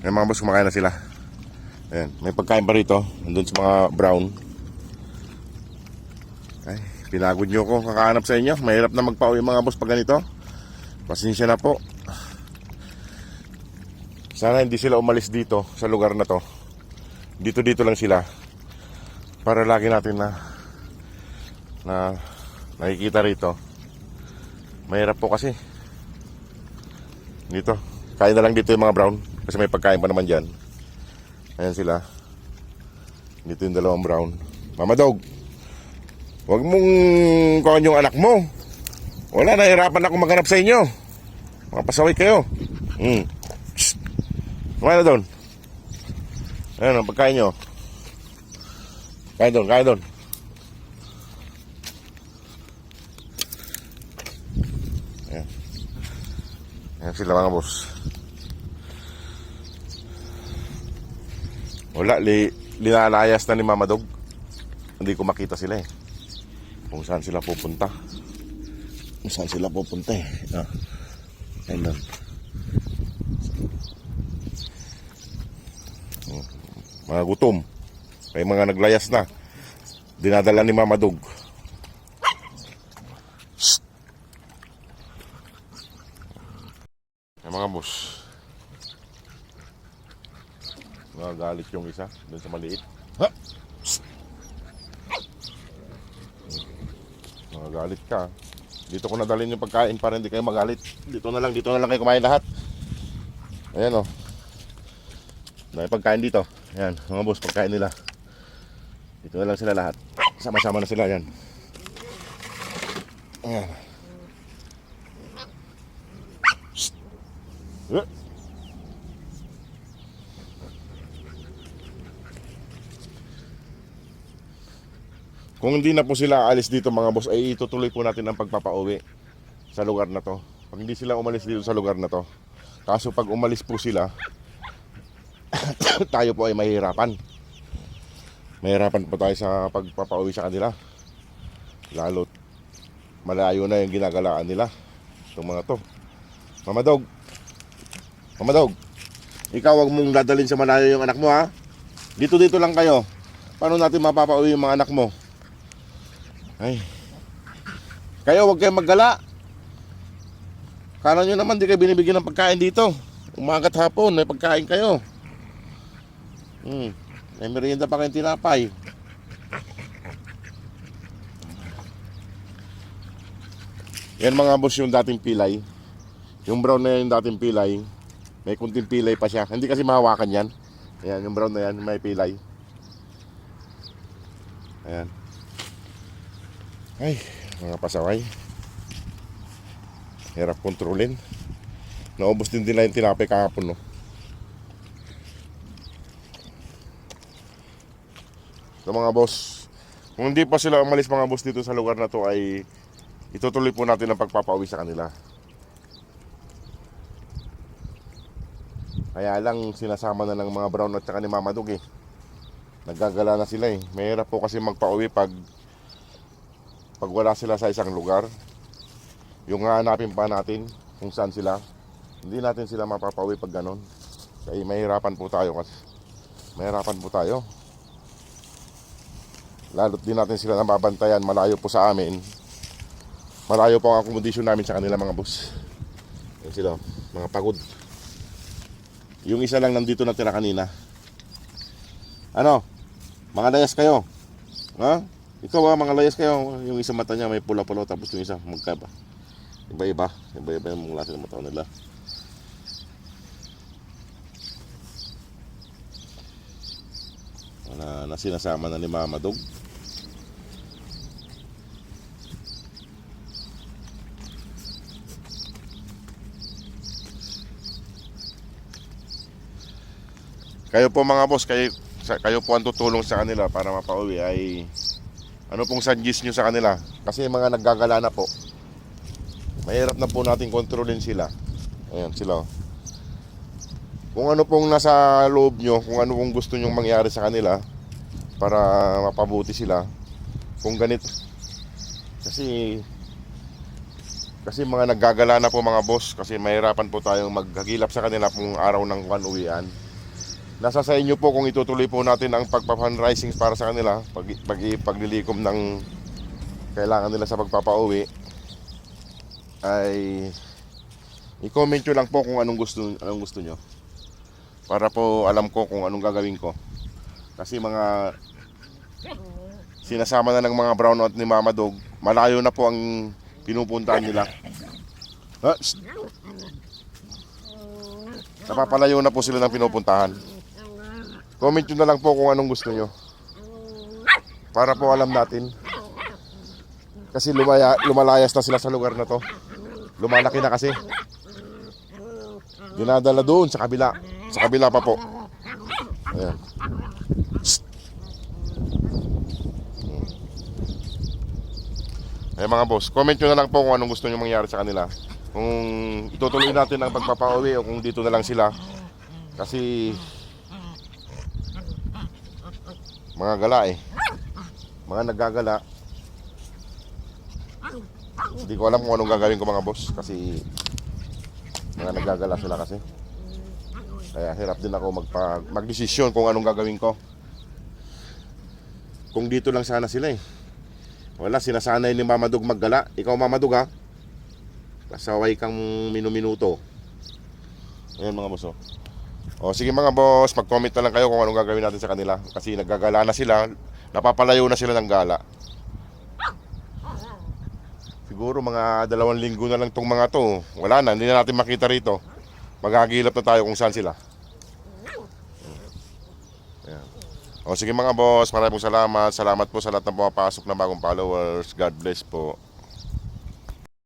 Ayan mga boss, kumakain na sila. Ayan, may pagkain pa rito. Nandun sa mga brown. Ay, pinagod nyo ko kakahanap sa inyo. Mahirap na magpa-uwi mga boss pag ganito. Pasensya na po. Sana hindi sila umalis dito sa lugar na to. Dito lang sila. Para lagi natin na nakikita rito. Mahirap po kasi. Dito. Kain na lang dito yung mga brown. Kasi may pagkain pa naman dyan. Ayan sila. Dito yung dalawang brown. Mama Dog, huwag mong kuhan yung anak mo. Wala, nahirapan ako maghanap sa inyo. Mga pasaway kayo. Kumain na doon. Ayan ang pagkain nyo. Kain doon, kain doon. Ayan. Ayan sila mga boss. Wala, linalayas na ni Mama Dog. Hindi ko makita sila eh. Kung saan sila pupunta. Kung saan sila pupunta eh. Ayan doon. Mga gutom. May mga naglayas na. Dinadala ni Mama Dog. Ay mga boss. Nagagalit yung isa doon sa maliit. Ha? Nagagalit ka. Dito ko nadalhin yung pagkain para hindi kayo magalit. Dito na lang kayo kumain lahat. Ayan o. Dahil pagkain dito. Ayan, mga boss, pagkain nila. Dito na lang sila lahat. Sama-sama na sila, yan. Ayan. Kung hindi na po sila alis dito mga boss, ay itutuloy po natin ang pagpapauwi sa lugar na to. Pag hindi sila umalis dito sa lugar na to. Kaso pag umalis po sila, tayo po ay mahirapan. Mahirapan po tayo sa pagpapauwi sa kanila. Lalo't malayo na yung ginagalaan nila. Itong mga to. Mama Dog, ikaw wag mong dadalhin sa malayo yung anak mo ha. Dito lang kayo. Paano natin mapapauwi yung mga anak mo? Ay. Kayo wag kayong maggala. Kala nyo naman di kayo binibigyan ng pagkain dito. Umagat hapon may pagkain kayo. May merienda pa kayong tinapay. Yan mga boss yung dating pilay. Yung brown na yung dating pilay. May kunting pilay pa siya. Hindi kasi mahawakan yan. Ayan yung brown na yan may pilay. Ayan. Ay, mga pasaway. Hirap kontrolin. Naubos din nila yung tinapay kahapon, no? So mga boss, kung hindi pa sila umalis mga boss dito sa lugar na to ay itutuloy po natin ang pagpapauwi sa kanila. Kaya lang sinasama na ng mga brown at saka ni Mama Dog eh. Naggagala na sila eh. Mahirap po kasi magpauwi pag wala sila sa isang lugar. Yung hanapin pa natin kung saan sila. Hindi natin sila mapapauwi pag ganon. Kaya mahirapan po tayo kasi. Mahirapan po tayo. Lalo't din natin sila nababantayan. Malayo po sa amin. Malayo po ang akomodasyon namin sa kanila mga boss. Yan sila, mga pagod. Yung isa lang nandito na tira kanina. Ano? Mga layas kayo? Ha? Ikaw mga layas kayo. Yung isa mata niya may pula-pula tapos yung isa magkaba. Iba-iba yung mga klase ng mata nila. Na sinasama na ni Mama Dog. Kayo po mga boss, kayo po ang tutulong sa kanila para mapauwi ay ano pong suggest nyo sa kanila? Kasi mga naggagala na po. Mahirap na po natin kontrolin sila. Ayan sila. Kung ano pong nasa loob nyo, kung ano pong gusto nyong mangyari sa kanila para mapabuti sila. Kung ganito. Kasi mga naggagala na po mga boss. Kasi mahirapan po tayong maghagilap sa kanila kung araw ng uwian. Nasa sa inyo po kung itutuloy po natin ang pagpa-fundraising para sa kanila, paglilikom ng kailangan nila sa pagpapauwi, ay i-comment nyo lang po kung anong gusto nyo. Para po alam ko kung anong gagawin ko. Kasi mga sinasama na ng mga brownout ni Mama Dog, malayo na po ang pinupuntahan nila. Napapalayo na po sila ng pinupuntahan. Comment nyo na lang po kung anong gusto nyo. Para po alam natin. Kasi lumalayas na sila sa lugar na to. Lumalaki na kasi. Dinadala doon sa kabila. Sa kabila pa po. Ayan. Ayan mga boss, comment nyo na lang po kung anong gusto nyo mangyari sa kanila. Kung itutuloy natin ang pagpapauwi o kung dito na lang sila. Kasi mga gala mga naggagala. Hindi ko alam kung anong gagawin ko mga boss. Kasi mga naggagala sila kasi. Kaya hirap din ako magdesisyon kung anong gagawin ko. Kung dito lang sana sila wala, sinasanay ni Mama Dog maggala. Ikaw Mama Dog ha, kasaway kang minuminuto. Ayan mga boss o sige mga boss, mag-comment na lang kayo kung anong gagawin natin sa kanila. Kasi naggagala na sila, napapalayo na sila ng gala. Siguro mga 2 linggo na lang tong mga to. Wala na, hindi na natin makita rito. Maghahagilap na tayo kung saan sila. Ayan. O sige mga boss, maraming salamat. Salamat po sa lahat ng pumapasok na bagong followers. God bless po.